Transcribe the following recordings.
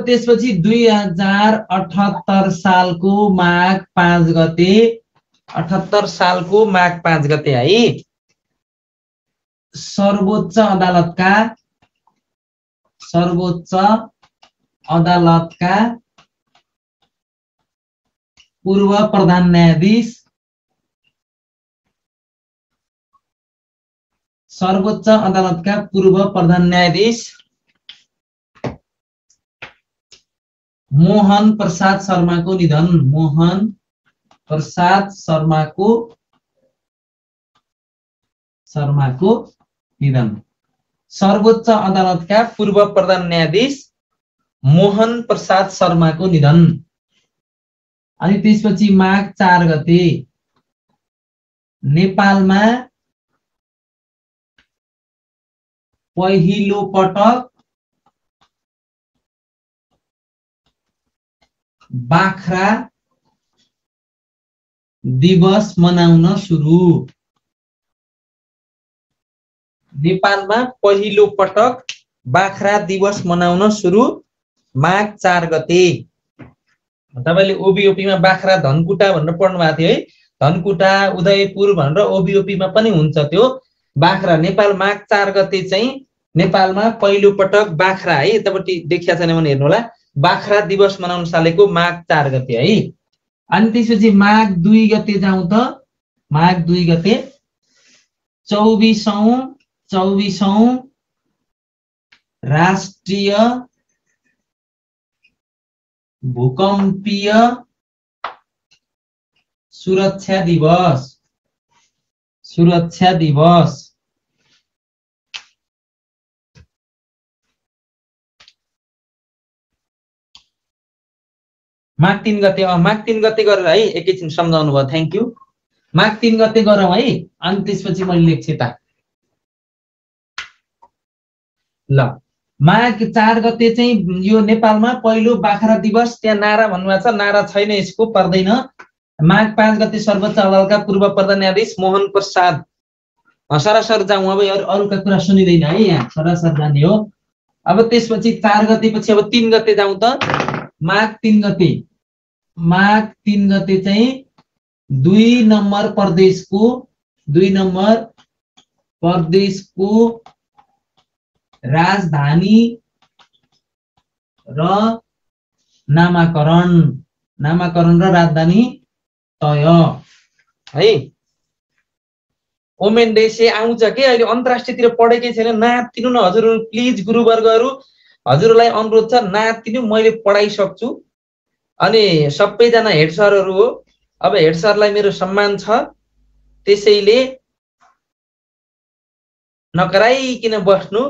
त्यसपछि 2078 सालको माघ 5 गते 78 सालको माघ 5 गते है सर्वोच्च अदालतका पूर्व प्रधान न्यायाधीश सर्वोच्च अदालतका पूर्व प्रधान न्यायाधीश मोहन प्रसाद शर्माको निधन सर्वोच्च अदालतका पूर्व प्रधान न्यायाधीश मोहन प्रसाद शर्माको निधन। अनि त्यसपछि माघ 4 गते नेपालमा पहिलो पटक बाख्रा दिवस मनाउन सुरु। नेपालमा पहिलो पटक बाख्रा दिवस मनाउन सुरु माघ 4 गते। तपाईले ओबिओपीमा बाख्रा धनकुटा भनेर पढ्नु भएको थियो है। धनकुटा उदयपुर भनेर ओबिओपीमा पनि हुन्छ त्यो बाख्रा। नेपाल माघ 4 गते चाहिँ नेपालमा पहिलो पटक बाख्रा है यतापट्टि देखिया छैन भने हेर्नु होला बाख्रा दिवस मनाउन सालेको माघ 4 गते है। अनि त्यसपछि माघ 2 गते जाउँ त माघ 2 गते 24औं राष्ट्रिय भूकम्पीय सुरक्षा दिवस माघ 3 गते माघ 3 गते गरेर है एकैछिन सम्झाउनु भयो थ्यांक यू। माघ 3 गते गरौँ है। अनि त्यसपछि मैले लेख्छु त ल माघ 4 गते चाहिँ यो नेपालमा पहिलो बाख्रा दिवस। त्यहाँ नारा भन्नुभएको छ नारा छैन यसको पर्दैन। माघ 5 गते सर्वोच्च अदालतका पूर्व प्रधान न्यायाधीश मोहन प्रसाद सरासर जाउँ अब अरूका कुरा सुनिदैन है यहाँ सरासर जाने हो। अब त्यसपछि 4 गते पछि अब 3 गते जाउँ त माघ 3 गते चाहिँ 2 नम्बर प्रदेशको राजधानी र नामाकरण र राजधानी तय है। ओमेन डे से आउँछ के अहिले अन्तर्राष्ट्रियतिर पढेकै छैन नातिनु न हजुरहरु प्लिज गुरुवर्गहरु हजुरलाई अनुरोध छ नातिनु मैले पढाइसक्छु। अनि सबैजना हेड सरहरु हो अब हेड सरलाई मेरो सम्मान छ त्यसैले नकराइकिन बस्नु।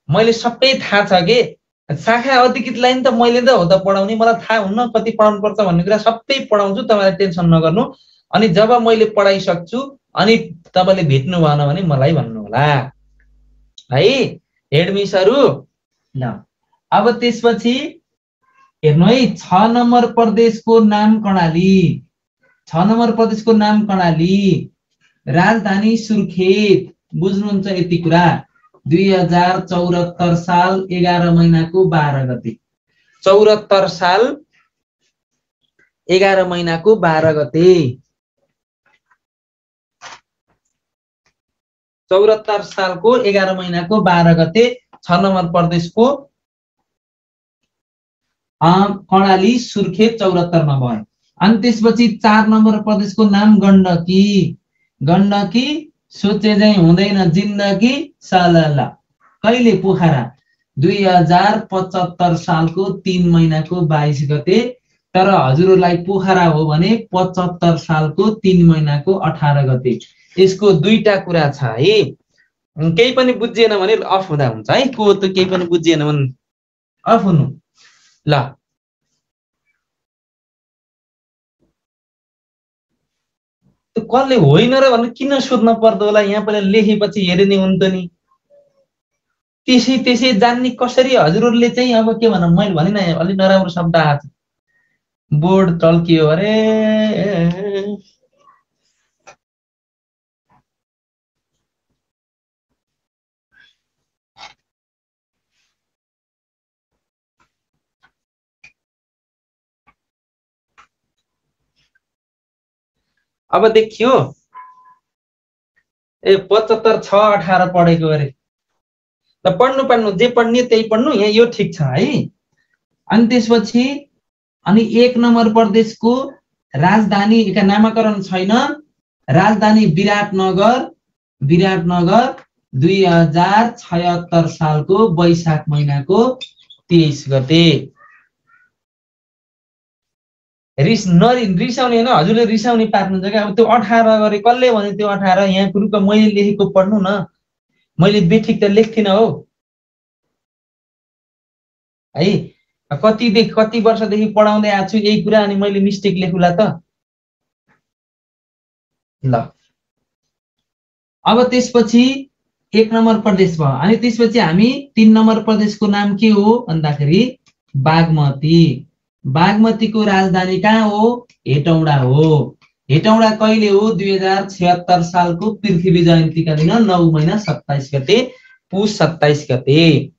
मैले सबै थाहा छ के शाखा अधिकृतलाई नि त मैले त हो त पढाउने मलाई थाहा हुन्न कति पढाउनु पर्छ भन्ने कुरा सबै पढाउँछु तपाईलाई टेन्सन नगर्नु। अनि जब मैले पढाइसक्छु अनि तपाईले भेट्नु भएन भने मलाई भन्नु होला है हेड मिसहरु ल। अब त्यसपछि हेर्नु है 6 नम्बर प्रदेशको नाम कर्णाली राजधानी सुर्खेत बुझ्नुहुन्छ यति कुरा। 2074 साल 11 महिनाको 12 गते 74 साल 11 महिनाको 12 गते 74 सालको 11 महिनाको 12 गते 6 नम्बर प्रदेशको कर्णाली सुर्खेत 74 मा भयो। अनि त्यसपछि 4 नम्बर प्रदेशको नाम गण्डकी सोचे चाहिँ हुँदैन जिन्दगी सलला कहिले पोखरा 2075 सालको 3 महिनाको 22 गते। तर हजुरलाई पोखरा हो भने 75 सालको 3 महिनाको 18 गते। यसको दुईटा कुरा छ है केही पनि बुझिएन भने अफ हुँदा हुन्छ है को त केही पनि बुझिएन भने अफ हुनु ल। कसले होइन र भनेर किन सोध्न पर्दो होला यहाँ पहिला लेखेपछि हेर्ने हुन्थ्यो नि त्यसै जान्ने कसरी हजुरहरुले चाहिँ अब के भनौं मैले भनिन अलि नराम्रो शब्द आछ बोर्ड टल्कियो अरे अब देखियो ए 75 6 18 पढेको अरे त पढ्नु जे पढ्ने त्यही पढ्नु यहाँ यो ठिक छ है। अनि त्यसपछि अनि 1 नम्बर प्रदेशको राजधानी का नामाकरण छैन। राजधानी विराटनगर 2076 सालको वैशाख महिनाको 23 गते। रिसाउने होइन हजुरले रिसाउने पार्नुहुन्छ क्या। अब त्यो 18 गरे कसले भने त्यो 18 यहाँ कुरुको मैले लेखेको पढ्नु न। मैले बेठिक त लेख्थिन हो है। कति वर्षदेखि पढाउँदै आएको छु यही कुरा अनि मैले मिस्टेक लेखुला त ल। अब त्यसपछि 1 नम्बर प्रदेश भयो। अनि त्यसपछि हामी 3 नम्बर प्रदेशको नाम के हो भन्दाखेरि बागमती। बागमतीको राजधानी कहाँ हो? हेटौडा हो। हेटौडा कहिले हो? 2076 सालको पृथ्वी जयन्तीका दिन 9 महिना 27 गते पुस 27 गते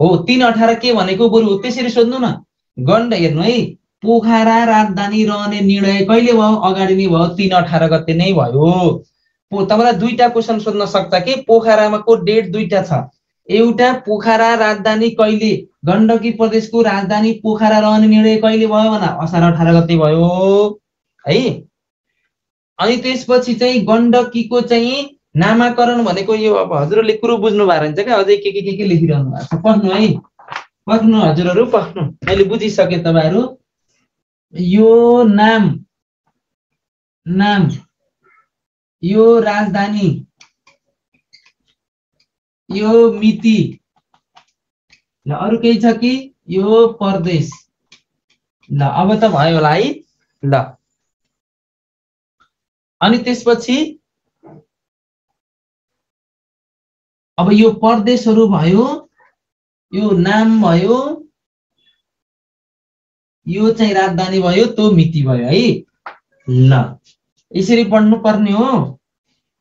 हो। 318 के भनेको बरु त्यसरी सोध्नु न। गण्ड हेर्नु है। पोखरा राजधानी रहने निर्णय कहिले भयो? अगाडि नै भयो 318 गते नै भयो। तपाईलाई दुईटा क्वेशन सोध्न सक्छ कि पोखरामा को डेट दुईटा छ। एउटा पोखरा राजधानी कहिले गण्डकी प्रदेशको राजधानी पोखरा रहने निर्णय कहिले भयो भने असार 18 गते भयो है। अनि त्यसपछि चाहिँ गण्डकीको चाहिँ नामाकरण भनेको यो अब हजुरले कुरो बुझ्नु भएको हुन्छ क्या। अझै के लेखिरहनु भएको छ। पढ्नु है पढ्नु हजुरहरू पढ्नु। मैले बुझिसके तपाईहरु। यो नाम यो राजधानी यो मिति ल अरु केही छ कि यो प्रदेश ल। अब त भयो होला है ल। अनि त्यसपछि अब यो प्रदेशहरु भयो यो नाम भयो यो चाहिँ राजधानी भयो त्यो मिति भयो है ल। यसरी पढ्नु पर्ने हो।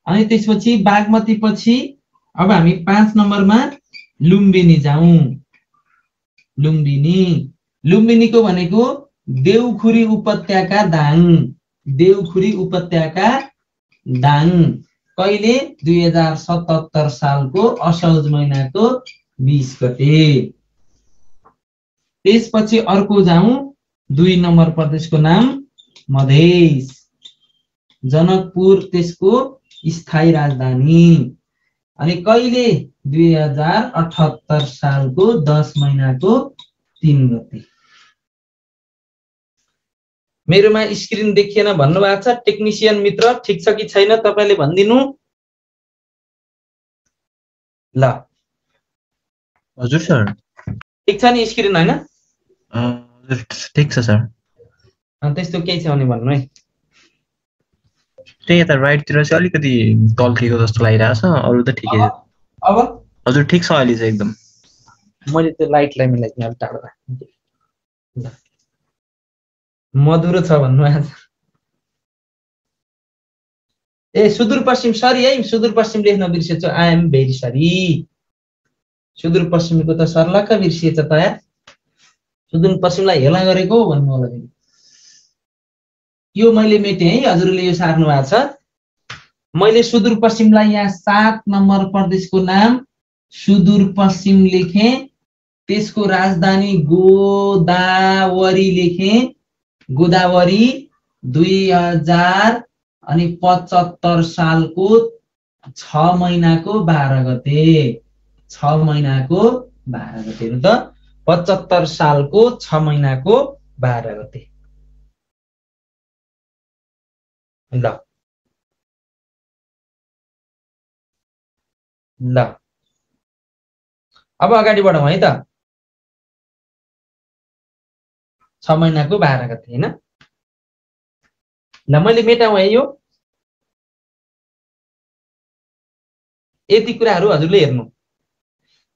अनि त्यसपछि बागमती पछि अब हामी 5 नम्बरमा लुम्बिनी जाउँ। लुम्बिनीको भनेको देउखुरी उपत्यका दाङ। देउखुरी उपत्यका दाङ कहिले? 2077 सालको असौज महिनाको 20 गते। त्यसपछि अर्को जाउँ 2 नम्बर प्रदेशको नाम मधेस। जनकपुर त्यसको स्थायी राजधानी। अनि कहिले? 2078 सालको 10 महिनाको 3 गते। मेरोमा स्क्रिन देखिएन भन्नुभएको छ टेक्निशियन मित्र। ठिक छ कि छैन तपाईले भनिदिनु ल। हजुर सर ठिक छ नि स्क्रिन हैन? हजुर ठिक छ सर। त्यस्तो केही छ भने भन्नु है। त्यही त राइट तिर चाहिँ अलिकति तल्केको जस्तो लागिरहेको छ। अरु त ठिकै छ। अब हजुर ठिक छ अहिले चाहिँ एकदम। मैले त्यो लाइटलाई मिलाइदिन अलि टाढो राख्नु। मधुरो छ भन्नु आज। ए सुदूरपश्चिम सरी है सुदूरपश्चिम लेख्न बिर्सेछु। I am very sorry. सुदूरपश्चिमको त सर्लक्क बिर्सिएछ त यार। सुदूरपश्चिमलाई हेला गरेको भन्नु होला नि। यो मैले मेटे है हजुरले यो सार्नु भएको छ। मैले सुदूरपश्चिमलाई यहाँ 7 नम्बर प्रदेशको नाम सुदूरपश्चिम लेखे। त्यसको राजधानी गोदावरी लेखे। गोदावरी 2075 सालको 6 महिनाको 12 गते। 6 महिनाको 12 गते हेर्नु त 75 सालको 6 महिनाको 12 गते ल। अब अगाडि बढौँ है त। 6 महिनाको 12 गते हैन ल। मैले मेटाउँ है यो। यति कुराहरू हजुरले हेर्नु।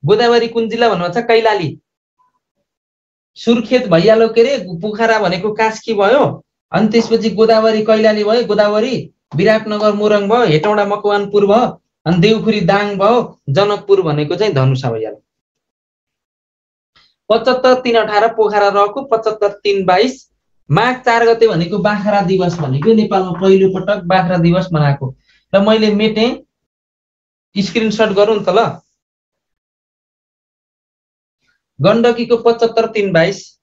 गोदावरी कुन जिल्ला भन्नुहुन्छ? कैलाली। सुर्खेत भइहाल्यो के रे। पोखरा भनेको कास्की भयो। अनि त्यसपछि गोदावरी कैलाली भयो। गोदावरी विराटनगर मोरङ भयो। हेटौडा मकवानपुर भयो। अनि देउखुरी दाङ भयो। जनकपुर भनेको चाहिँ धनुषा भइहाल्यो। 75 3 18 पोखरा रहेको 75 3 22 माघ 4 गते भनेको बाख्रा दिवस भनेको नेपालमा पहिलो पटक बाख्रा दिवस मनाएको। र मैले मेटेँ, स्क्रिनशट गरौँ त ल। गण्डकीको 75-3-22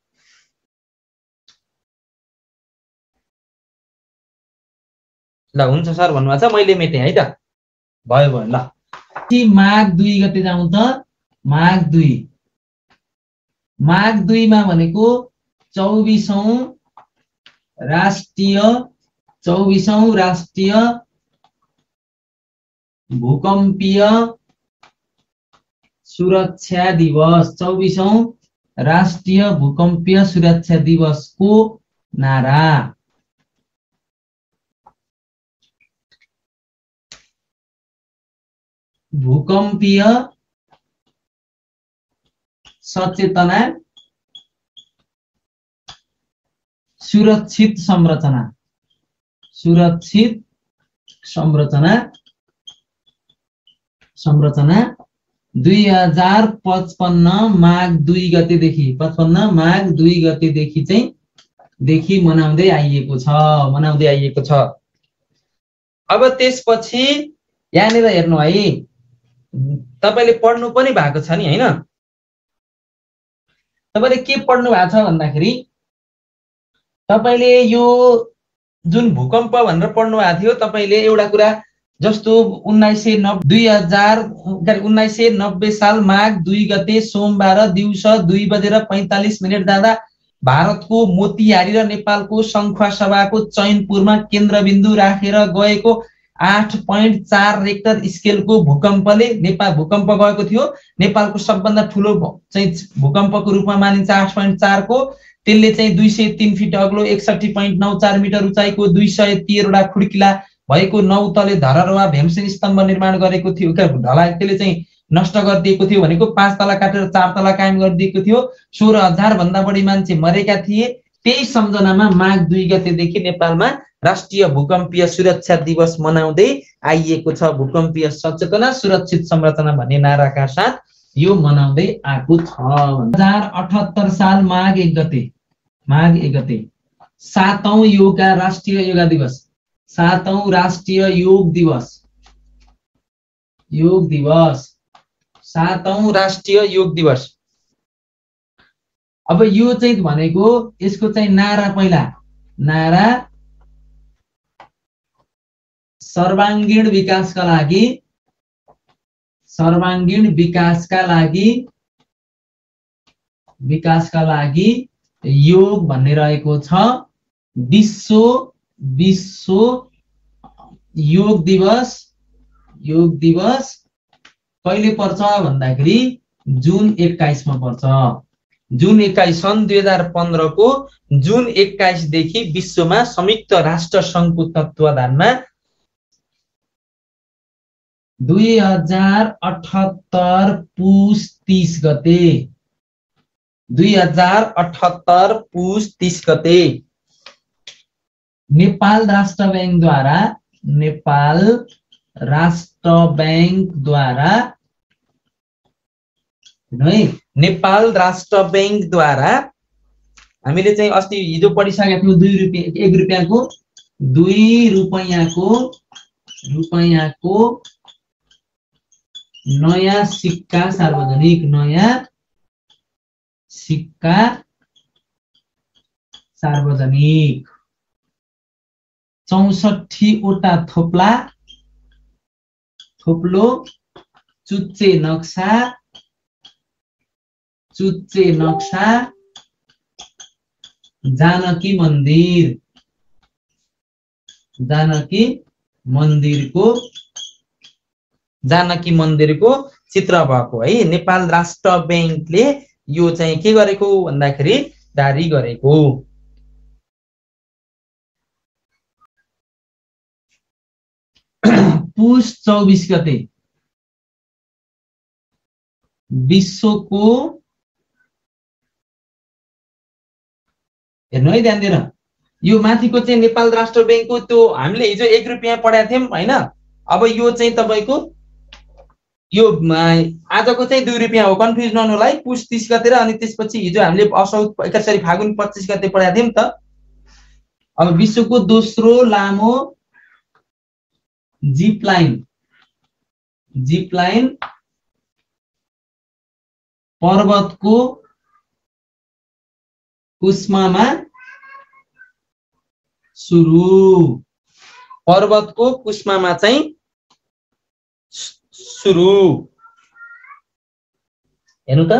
ल हुन्छ सर भन्नुभएको छ, मैले मेटेँ है त, भयो भयो ल। माघ 2 गते जाउँ त। माघ 2, माघ 2 मा भनेको 24औं राष्ट्रिय भूकम्पीय सुरक्षा दिवस, 24औं राष्ट्रिय भूकम्पीय सुरक्षा दिवसको नारा। भूकम्पीय सचेतना सुरक्षित संरचना, सुरक्षित संरचना 2055 माघ 2 गतेदेखि 55 माघ 2 गतेदेखि चाहिँ देखि मनाउँदै आइएको छ। अब त्यसपछि यहाँनिर हेर्नु है, तपाईले पढ्नु पनि भएको छ नि हैन। तपाईले के पढ्नु भएको छ भन्दाखेरि तपाईले यो जुन भूकम्प भनेर पढ्नु भएको थियो, तपाईले एउटा कुरा जस्तो 1990 साल माघ 2 गते सोमबार दिउँसो 2:45 जाँदा भारतको मोतिहारी र नेपालको शङ्खुवासभाको चैनपुरमा केन्द्रबिन्दु राखेर गएको 8.4 रेक्टर स्केलको भूकम्पले नेपाल भूकम्प गएको थियो। नेपालको सबभन्दा ठुलो चाहिँ भूकम्पको रूपमा मानिन्छ 8.4 को। त्यसले चाहिँ 203 फिट अग्लो 61.94 मिटर उचाइको 213 वटा खुड्किला भएको 9 तले धरहर वा भीमसेन स्तम्भ निर्माण गरेको थियो। ढलाइ त्यसले चाहिँ नष्ट गरिदिएको थियो भनेको 5 तला काटेर 4 तला कायम गरिदिएको थियो। 16,000 भन्दा बढी मान्छे मरेका थिए। त्यही सम्झनामा माघ 2 गतेदेखि नेपालमा राष्ट्रिय भूकम्पीय सुरक्षा दिवस मनाउँदै आइएको छ। भूकम्पीय सचेतना सुरक्षित संरचना भन्ने नाराका साथ यो मनाउँदै आएको छ। 2078 साल माघ 1 गते 7औं योगा राष्ट्रिय योगा दिवस, 7औं राष्ट्रिय योग दिवस 7औं राष्ट्रिय योग दिवस। अब यो चाहिँ भनेको यसको चाहिँ नारा, पहिला नारा सर्वाङ्गीण विकासका लागि योग भन्ने रहेको छ। विश्व योग दिवस कहिले पर्छ भन्दाखेरि जुन 21 मा पर्छ। जुन 21 सन् 2015 को जुन 21 देखि विश्वमा संयुक्त राष्ट्र संघको तत्वावधानमा 2078 पुस 30 गते 2078 पुस 30 गते नेपाल राष्ट्र बैंक द्वारा हामीले चाहिँ अस्ति हिजो पढिसकेका थियौं 2 रुपैयाँ 1 रुपैयाँको 2 रुपैयाँको नयाँ सिक्का सार्वजनिक 64 वटा थोप्लो चुच्चे नक्सा जानकी मन्दिरको चित्र भएको है। नेपाल राष्ट्र बैंकले यो चाहिँ के गरेको भन्दाखेरि जारी गरेको। पुस 24 गते विश्वको हेर्नु है, ध्यान दिएर यो माथिको चाहिँ नेपाल राष्ट्र बैंकको त्यो हामीले हिजो 1 रुपैयाँ पढाएको थियौं हैन। अब यो चाहिँ तपाईको यो आजको चाहिँ 2 रुपैयाँ हो, कन्फ्युज नहुनुलाई। पुस 30 गते र अनि त्यसपछि हिजो हामीले फागुन 25 गते पढाएको थियौं त। अब विश्वको दोस्रो लामो जिप लाइन पर्वतको कुस्मामा सुरु। पर्वतको कुस्मामा चाहिँ सुरु। हेर्नु त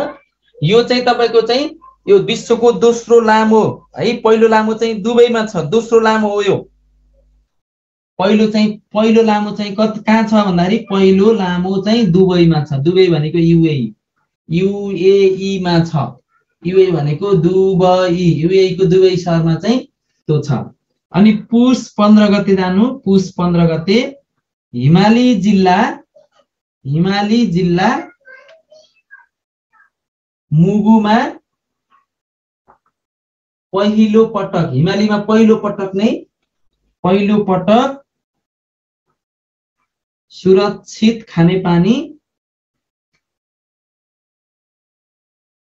यो चाहिँ तपाईको चाहिँ यो विश्वको दोस्रो लामो है। पहिलो लामो चाहिँ दुबईमा छ, दोस्रो लामो हो यो। पहिलो लामो चाहिँ कहाँ छ भन्दाखेरि पहिलो लामो चाहिँ दुबईमा छ। दुबई भनेको युएई मा छ। युएई भनेको दुबई, युएई को दुबई शहरमा चाहिँ त्यो छ। अनि पुस 15 गते जानु। पुस 15 गते हिमाली जिल्ला मुगुमा पहिलो पटक, हिमालीमा पहिलो पटक सुरक्षित खानेपानी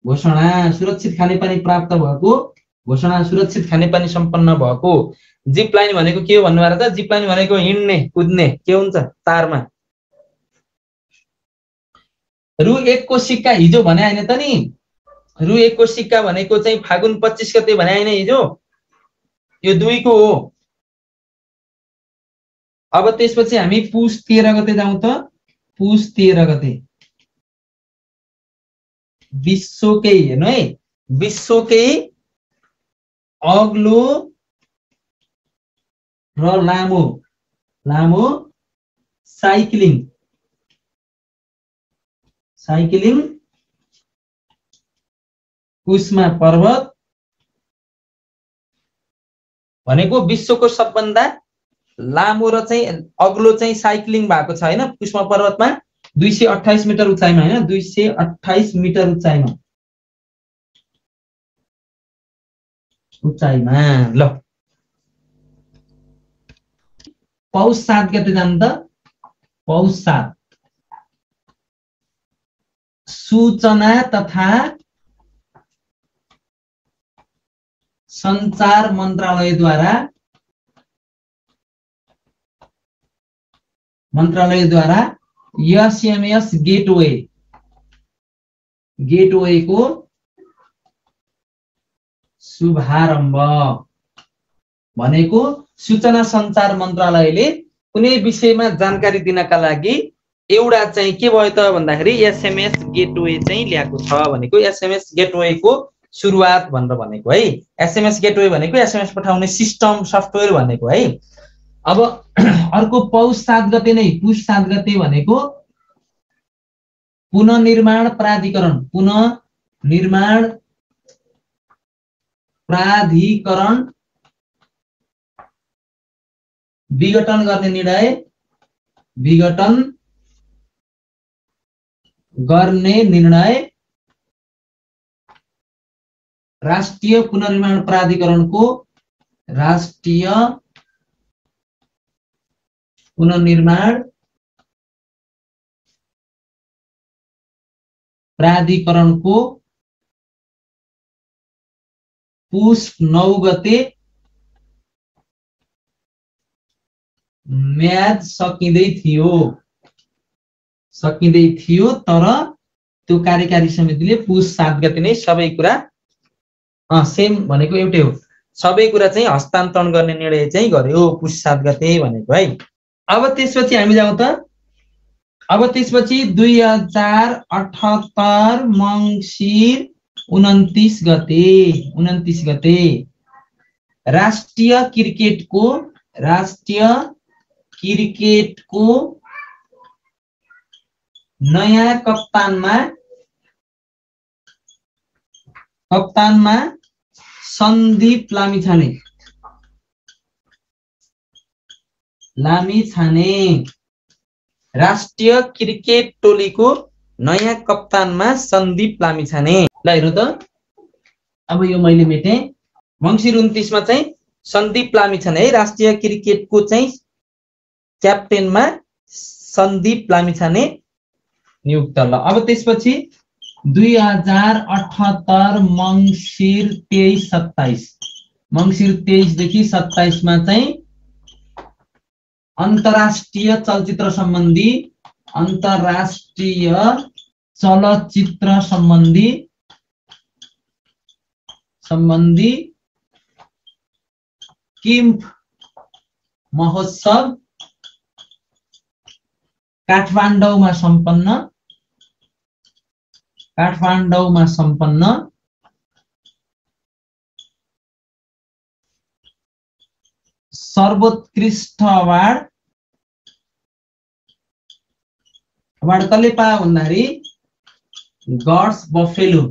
घोषणा, सुरक्षित खानेपानी प्राप्त भएको घोषणा, सुरक्षित खानेपानी सम्पन्न भएको। जिप लाइन भनेको के हो भन्नुभएको छ? जिप लाइन भनेको हिँड्ने कुद्ने के हुन्छ तारमा। रु 1 को सिक्का हिजो भने हैन त नि। रु 1 को सिक्का भनेको चाहिँ फागुन 25 गते भने हैन हिजो, यो 2 को हो। अब त्यसपछि हामी पुस 13 गते जाउँ त। पुस 13 गते विश्वकै, हेर्नु है, विश्वकै अग्लो र लामो साइक्लिङ कुस्मा पर्वत भनेको विश्वको सबभन्दा लामो र चाहिँ अग्लो चाहिँ साइक्लिङ भएको छ हैन। कुस्मा पर्वतमा 228 मिटर उचाइमा हैन, 228 मिटर उचाइमा ल। पौष 7 गते जानु त। पौष 7 सूचना तथा सञ्चार मन्त्रालयद्वारा एसएमएस गेटवेको शुभारम्भ भनेको सूचना सञ्चार मन्त्रालयले कुनै विषयमा जानकारी दिनका लागि एउटा चाहिँ के भयो त भन्दाखेरि एसएमएस गेटवे चाहिँ ल्याएको छ भनेको। एसएमएस गेटवेको सुरुवात भनेर भनेको है। एसएमएस गेटवे भनेको एसएमएस पठाउने सिस्टम सफ्टवेयर भनेको है। अब अर्को पौष 7 गते नै, पुस 7 गते भनेको पुनर्निर्माण प्राधिकरण विघटन गर्ने निर्णय राष्ट्रिय पुनर्निर्माण प्राधिकरणको पुस 9 गते म्याद सकिँदै थियो तर त्यो कार्यकारी समितिले पुस 7 गते नै सबै कुरा सेम भनेको एउटै हो, सबै कुरा चाहिँ हस्तान्तरण गर्ने निर्णय चाहिँ गर्यो पुस 7 गते भनेको है। अब त्यसपछि हामी जाउँ त। अब त्यसपछि 2078 मङ्सिर 29 गते राष्ट्रिय क्रिकेटको नयाँ कप्तानमा सन्दीप लामिछाने राष्ट्रिय क्रिकेट टोलीको नयाँ कप्तानमा सन्दीप लामिछाने। ल हेर्नु त, अब यो मैले मेटेँ। मङ्सिर 29 मा चाहिँ सन्दीप लामिछाने है, राष्ट्रिय क्रिकेटको चाहिँ क्याप्टेनमा सन्दीप लामिछाने नियुक्त। ल अब त्यसपछि 2078 मङ्सिर 23-27 मङ्सिर 23 देखि 27 मा चाहिँ अन्तर्राष्ट्रिय चलचित्र सम्बन्धी किम्फ महोत्सव काठमाडौँमा सम्पन्न सर्वोत्कृष्ट अवार्ड कसले पायो भन्दाखेरि गड्स बफेलो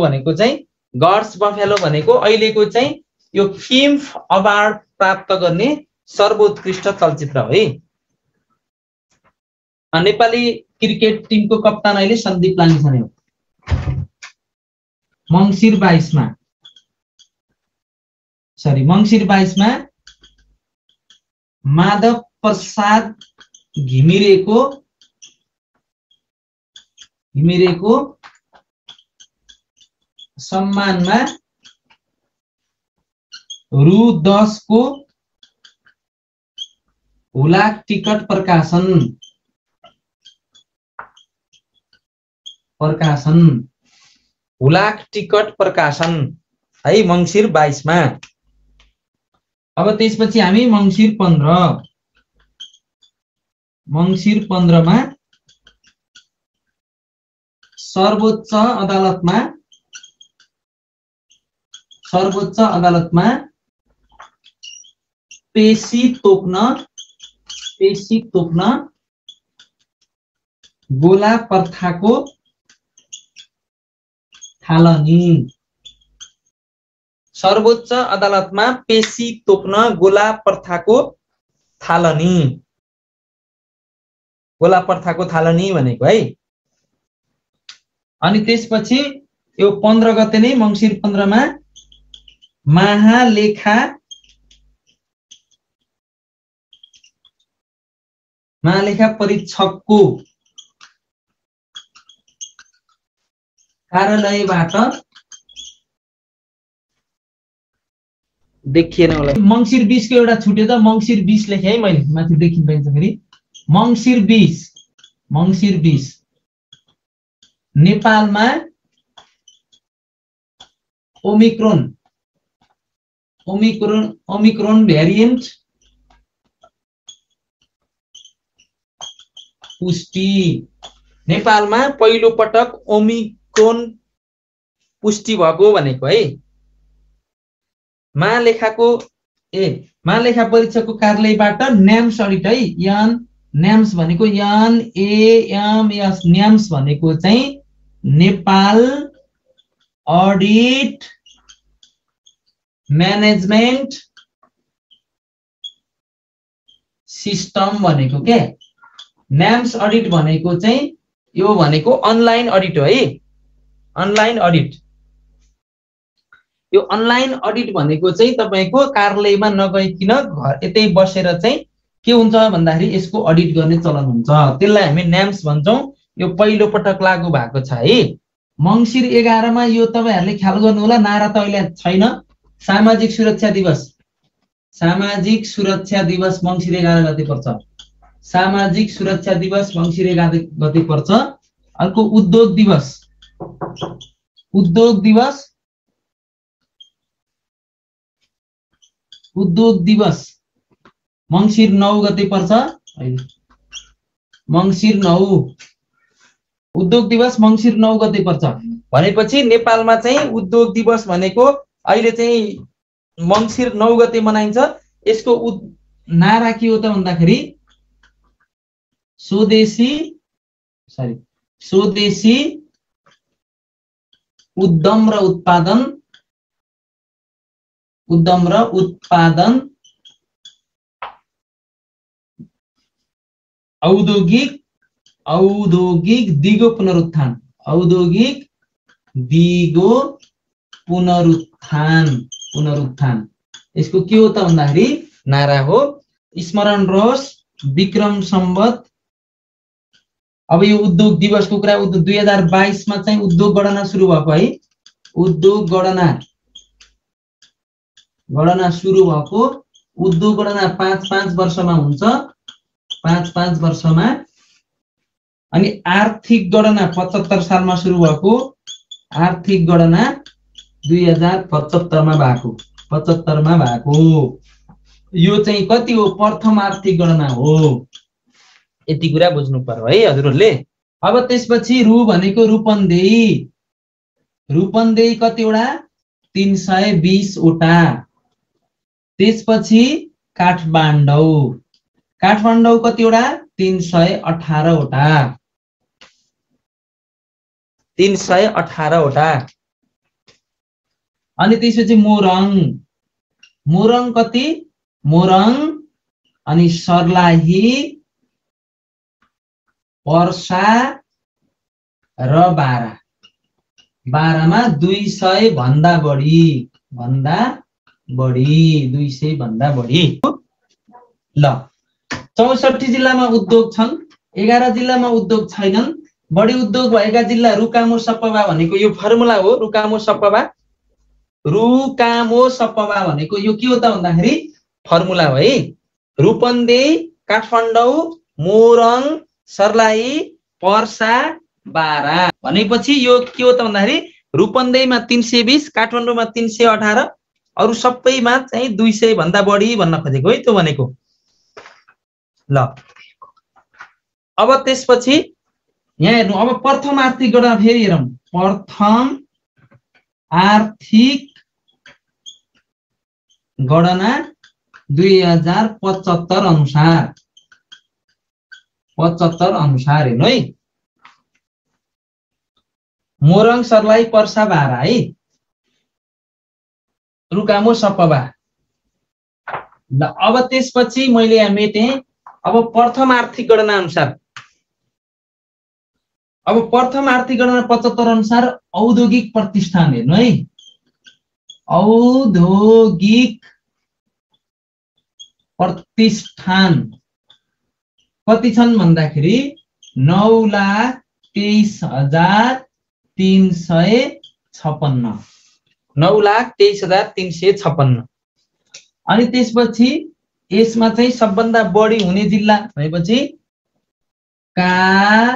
भनेको चाहिँ गड्स बफेलो भनेको अहिलेको चाहिँ यो किम्फ अवार्ड प्राप्त गर्ने सर्वोत्कृष्ट चलचित्र हो है। नेपाली क्रिकेट टिमको कप्तान अहिले सन्दीप लामिछाने हो। मङ्सिर 22 मा माधव प्रसाद घिमिरेको सम्मानमा रु 10 को हुलाक टिकट प्रकाशन है मङ्सिर 22 मा। अब त्यसपछि हामी मङ्सिर 15 मा सर्वोच्च अदालतमा पेशी तोक्न गोला प्रथाको थालनी। सर्वोच्च अदालतमा पेशी तोक्न गोला प्रथाको थालनी भनेको है। अनि त्यसपछि यो 15 गते नै मङ्सिर 15 मा महालेखा परीक्षकको कार्यालयबाट देखिएन होला। मङ्सिर 20 को एउटा छुट्यो त मङ्सिर 20 लेखे है मैले माथि देखिन पाइन्छ फेरि। मङ्सिर 20 नेपालमा ओमिक्रोन भेरिएन्ट पुष्टि। नेपालमा पहिलो पटक ओमिक्रोन पुष्टि भएको भनेको है। महालेखा परीक्षकको कार्यालयबाट न्याम्स अडिट है। न्याम्स भनेको NAMS न्याम्स भनेको चाहिँ नेपाल अडिट म्यानेजमेन्ट सिस्टम भनेको के। न्याम्स अडिट भनेको चाहिँ यो भनेको अनलाइन अडिट हो है। अनलाइन अडिट भनेको चाहिँ तपाईको कार्यालयमा नगइकिन घर यतै बसेर चाहिँ के हुन्छ भन्दाखेरि यसको अडिट गर्ने चलन हुन्छ। त्यसलाई हामी न्याम्स भन्छौँ। यो पहिलो पटक लागू भएको छ है। मङ्सिर 11 मा यो तपाईहरुले ख्याल गर्नु होला, नारा त अहिले छैन। सामाजिक सुरक्षा दिवस मङ्सिर 11 गते पर्छ। सामाजिक सुरक्षा दिवस मङ्सिर 11 गते पर्छ। अर्को उद्योग दिवस मङ्सिर 9 गते पर्छ। मङ्सिर 9 उद्योग दिवस मङ्सिर 9 गते पर्छ। भनेपछि नेपालमा चाहिँ उद्योग दिवस भनेको अहिले चाहिँ मङ्सिर 9 गते मनाइन्छ। यसको नारा के हो त भन्दाखेरि स्वदेशी उद्यम र उत्पादन औद्योगिक दिगो पुनरुत्थान। यसको के हो त भन्दाखेरि नारा हो स्मरण रहोस् विक्रम सम्वत अब यो उद्योग दिवसको कुरा 2022 मा चाहिँ उद्योग गणना सुरु भएको है। उद्योग गणना सुरु भएको। उद्योग गणना 5-5 वर्षमा हुन्छ, 5-5 वर्षमा। अनि आर्थिक गणना 75 सालमा सुरु भएको। आर्थिक गणना 2075 मा भएको, 75 मा भएको। यो चाहिँ कति हो? प्रथम आर्थिक गणना हो। यति कुरा बुझ्नु पर्यो है हजुरहरूले। अब त्यसपछि रु भनेको रूपन्देही। रूपन्देही कतिवटा? 320 वटा। त्यसपछि काठमाडौँ। काठमाडौँ कतिवटा? 318 वटा। 318 वटा। अनि त्यसपछि मोरङ। मोरङ कति? मोरङ अनि सर्लाही, पर्सा र बारा। बारामा 200 भन्दा बढी, 200 भन्दा बढी। ल 64 जिल्लामा उद्योग छन्, 11 जिल्लामा उद्योग छैनन्। बढी उद्योग भएका जिल्ला रुकामो सपवा भनेको यो फर्मुला हो। रुकामो सपवा, रुकामो सपवा भनेको यो के हो त भन्दाखेरि फर्मुला हो है। रूपन्देही, काठमाडौँ, मोरङ, सर्लाही, पर्सा, बारा भनेपछि यो के हो त भन्दाखेरि रूपन्देहीमा 320, काठमाडौँमा 318, अरु सबैमा चाहिँ 200 भन्दा बढी भन्न खोजेको है त्यो भनेको। ल अब त्यसपछि यहाँ हेर्नु, अब प्रथम आर्थिक गणना फेरि हेरौँ। प्रथम आर्थिक गणना 2075 अनुसार, 75 अनुसार हेर्नु है। मोरङ, सर्लाही, पर्सा, बारा है, रुकामो सपवा। ल अब त्यसपछि मैले यहाँ मेटेँ। अब प्रथम आर्थिक गणना अनुसार, अब प्रथम आर्थिक गणना 75 अनुसार औद्योगिक प्रतिष्ठान हेर्नु है। औद्योगिक प्रतिष्ठान कति छन् भन्दाखेरि 9,23,356, 9,23,356। अनि त्यसपछि यसमा चाहिँ सबभन्दा बढी हुने जिल्ला भनेपछि काझारु-मोसु।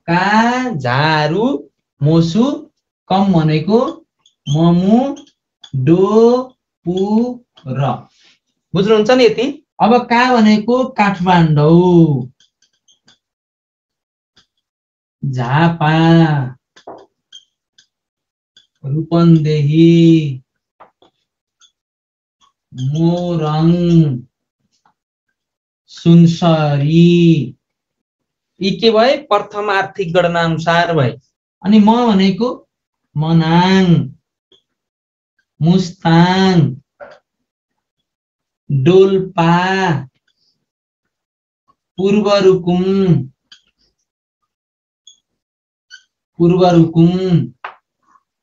काझारु-मोसु। कम भनेको ममुडोपुर। बुझ्नुहुन्छ नि यति? अब का भनेको काठमाडौँ, झापा, रूपन्देही, मोरङ, सुनसरी। यी के भए? प्रथम आर्थिक गणना अनुसार भए। अनि म भनेको मनाङ, मुस्ताङ, डोल्पा, पूर्वरुकुम,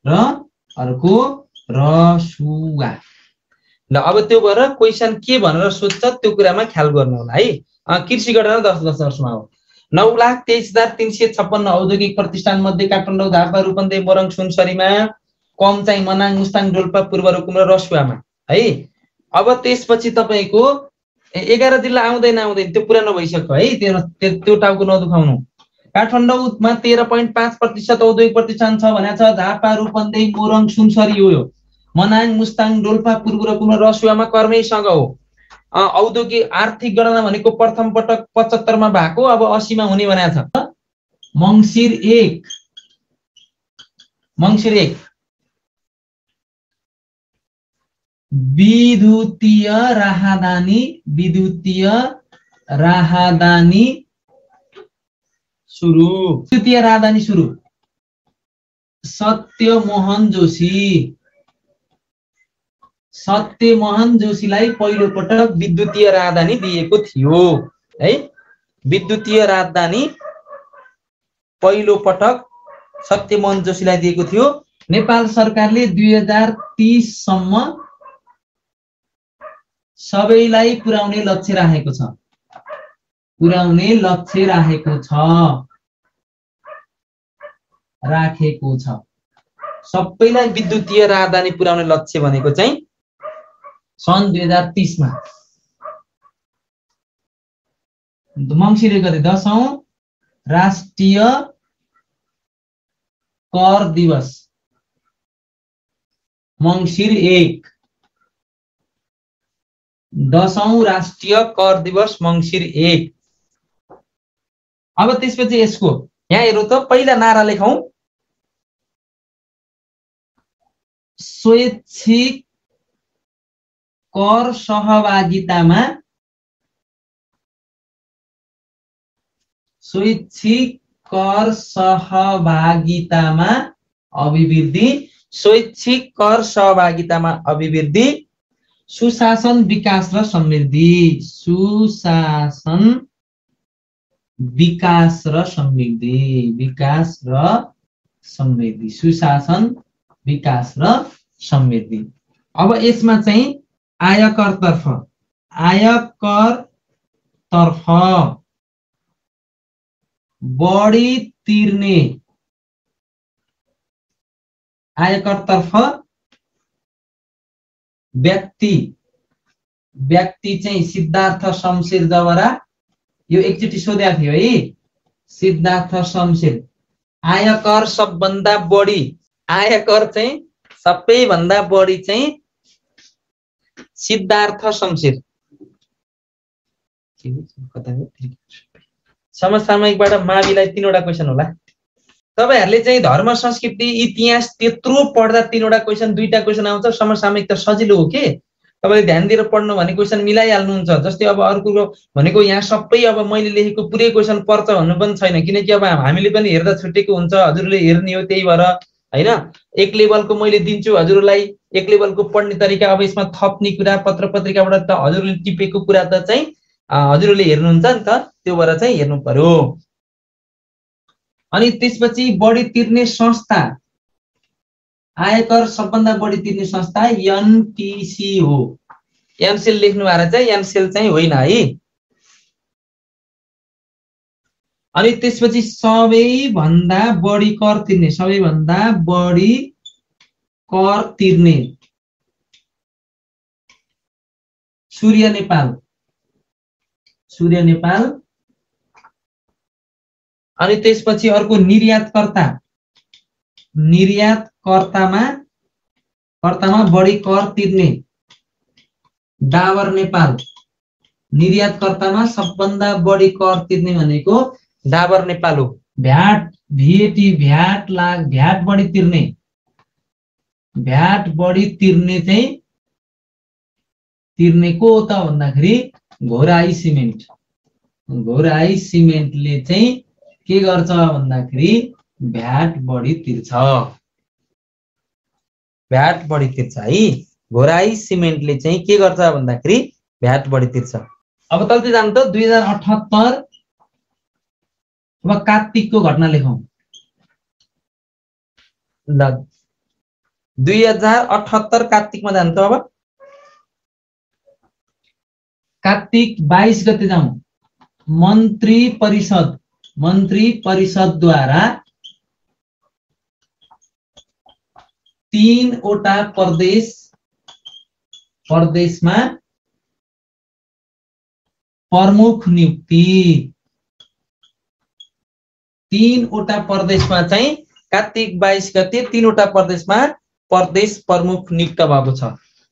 र अर्को रसुवा। ल अब त्यो भएर क्वेसन के भनेर सोध्छ त्यो कुरामा ख्याल गर्नु होला है। कृषि गणना 10 वर्षमा हो। 9,23,356 औद्योगिक प्रतिष्ठान मध्ये काठमाडौँ, झापा, रूपन्देही, मोरङ, सुनसरीमा कम चाहिँ मनाङ, मुस्ताङ, डोल्पा, पूर्वरुकुम र रसुवामा है। अब त्यसपछि तपाईको 11 जिल्ला आउँदैन त्यो पुरानो भइसक्यो है। त्यो टाउको नदुखाउनु। काठमाडौँमा 13.5% औद्योगिक प्रतिष्ठान छ भनेको छ। झापा, रूपन्देही, मोरङ, सुनसरी हो। मनाङ, मुस्ताङ, डोल्पा, पूर्वरुकुम र रसुवामा कर्मैसँग हो। औद्योगिक आर्थिक गणना भनेको प्रथम पटक 75 मा भएको, अब 80 मा हुने भनेको छ। मङ्सिर 1 विद्युतीय राहदानी सुरु। विद्युतीय राहदानी सुरु। सत्यमोहन जोशीलाई पहिलो पटक विद्युतीय राहदानी दिएको थियो है। विद्युतीय राहदानी पहिलो पटक सत्यमोहन जोशीलाई दिएको थियो। नेपाल सरकारले 2030 सम्म सबैलाई पुर्याउने लक्ष्य राखेको छ। पुर्याउने लक्ष्य राखेको छ। सबैलाई विद्युतीय राजधानी पुर्याउने लक्ष्य भनेको चाहिँ सन् 2030 मा मङ्सिर गते 10औं राष्ट्रिय कर दिवस मङ्सिर 1 10औं राष्ट्रिय कर दिवस मङ्सिर 1। अब त्यसपछि यसको यहाँ हेरौँ त पहिला नारा लेखौं। स्वैच्छिक कर सहभागितामा स्वैच्छिक कर सहभागितामा अभिवृद्धि। स्वैच्छिक कर सहभागितामा अभिवृद्धि। सुशासन विकास र समृद्धि। सुशासन विकास र समृद्धि। विकास र समृद्धि। सुशासन विकास र समृद्धि। अब यसमा चाहिँ आयकरतर्फ बढी तिर्ने आयकरतर्फ व्यक्ति चाहिँ सिद्धार्थ शमशेरद्वारा यो एकचोटि सोधेको थियो है। सिद्धार्थ शमशेर आयकर सबभन्दा बढी आयकर चाहिँ सबैभन्दा बढी चाहिँ सिद्धार्थ शमशेर। समसामयिकबाट माविलाई 3वटा क्वेशन होला। तपाईहरुले चाहिँ धर्म संस्कृति इतिहास त्यत्रो पढ्दा 3वटा क्वेशन 2टा क्वेशन आउँछ। समसामयिक त सजिलो हो के, तपाईले ध्यान दिएर पढ्नु भने क्वेशन मिलाइहाल्नुहुन्छ। जस्तै अब अर्को भनेको यहाँ सबै अब मैले लेखेको पुरै क्वेशन पर्छ भन्नु पनि छैन, किनकि अब हामीले पनि हेर्दा छुटेको हुन्छ। हजुरले हेर्ने हो, त्यही भएर हैन। एक लेभलको मैले दिन्छु हजुरलाई, एक लेभलको पढ्ने तरिका। अब यसमा थप्ने कुरा पत्र पत्रिकाबाट त हजुरले टिपेको कुरा त चाहिँ हजुरले हेर्नुहुन्छ नि त, त्यो भएर चाहिँ हेर्नु पर्यो। अनि त्यसपछि बढी तिर्ने संस्था आयकर सबभन्दा बढी तिर्ने संस्था एनटीसी हो। एनसेल लेख्नु भएर चाहिँ एनसेल चाहिँ होइन है। अनि त्यसपछि सबैभन्दा बढी कर तिर्ने सबैभन्दा बढी कर तिर्ने सूर्य नेपाल सूर्य नेपाल। अनि त्यसपछि अर्को निर्यातकर्ता निर्यातकर्तामा बढी कर तिर्ने डाबर नेपाल। निर्यातकर्तामा सबभन्दा बढी कर तिर्ने भनेको डाबर नेपाल हो। भ्याट भीएटी भ्याट बढी तिर्ने चाहिँ तिर्ने को त भन्दाखेरि घोराई सिमेन्ट। घोराई सिमेन्टले चाहिँ के गर्छ भन्दाखेरि भ्याट बढी तिर्छ। भ्याट बढी तिर्छ है। घोराई सिमेन्टले चाहिँ के गर्छ भन्दाखेरि भ्याट बढी तिर्छ। अब तलतिर जानु त 2078। अब कार्तिकको घटना लेखौं। ल 2078 कार्तिकमा जानु त। अब कार्तिक 22 गते जाउँ। मन्त्री परिषदद्वारा 3वटा प्रदेशमा प्रमुख नियुक्ति। 3वटा प्रदेशमा चाहिँ कार्तिक 22 गते 3वटा प्रदेशमा प्रदेश प्रमुख नियुक्त भएको छ।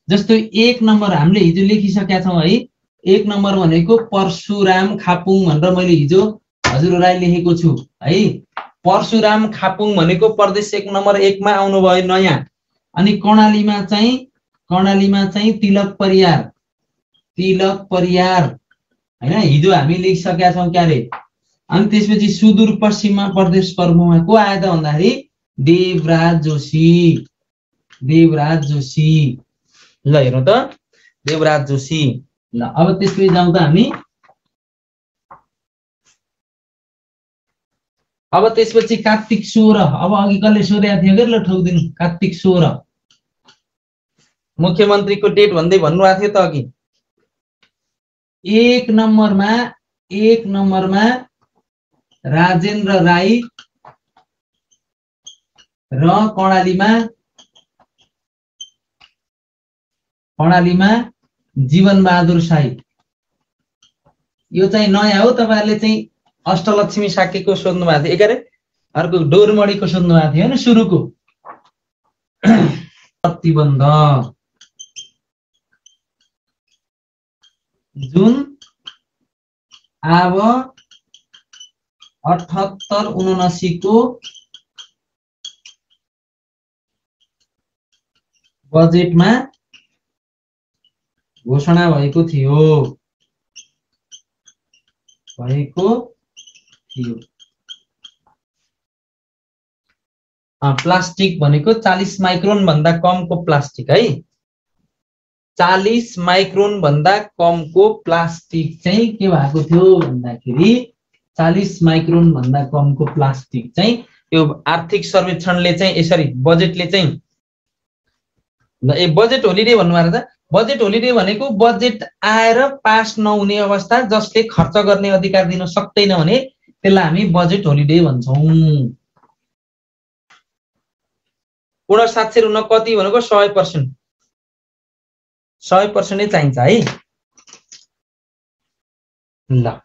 जस्तो 1 नम्बर हामीले हिजो लेखिसकेका छौं है। 1 नम्बर भनेको परशुराम खापुङ भनेर मैले हिजो हजुरलाई लेखेको छु है। परशुराम खापुङ भनेको प्रदेश 1 नम्बर 1 मा आउनु भयो नयाँ। अनि कर्णालीमा चाहिँ तिलक परियार हैन, हिजो हामी लेखिसकेका छौं क्यारे। अनि त्यसपछि सुदूरपश्चिममा प्रदेश प्रमुखमा को आयो त भन्दाखेरि देवराज जोशी। ल हेरौँ त देवराज जोशी। ल अब त्यसपछि जाउँ त हामी। अब त्यसपछि कार्तिक 16। अब अघि कसले सोधेको थियो के ल ठोक्दिनु। कार्तिक 16 मुख्यमन्त्रीको डेट भन्दै भन्नुभएको थियो त अघि। एक नम्बरमा राजेन्द्र राई र कर्णालीमा जीवन बहादुर साई। यो चाहिँ नयाँ हो, तपाईहरुले चाहिँ अष्टलक्ष्मी शाक्यको सोध्नु भएको थियो एकारे, अर्को डोरमणीको सोध्नु भएको थियो हैन सुरुको। प्रतिबन्ध जुन अब 78-79 को बजेटमा घोषणा भएको थियो। प्लास्टिक भनेको 40 माइक्रोन भन्दा कमको प्लास्टिक है। 40 माइक्रोन भन्दा कमको प्लास्टिक चाहिँ के भएको थियो भन्दाखेरि 40 माइक्रोन भन्दा कमको प्लास्टिक चाहिँ यो आर्थिक सर्वेक्षणले चाहिँ यसरी बजेटले चाहिँ बजेट होलिडे भन्नुभएको छ। बजेट होलिडे भनेको बजेट आएर पास नहुने अवस्था, जसले खर्च गर्ने अधिकार दिन सक्दैन भने त्यसलाई हामी बजेट होलिडे भन्छौं। पूर्ण साक्षर हुन कति भनेको 100%। 100% नै चाहिन्छ है। ल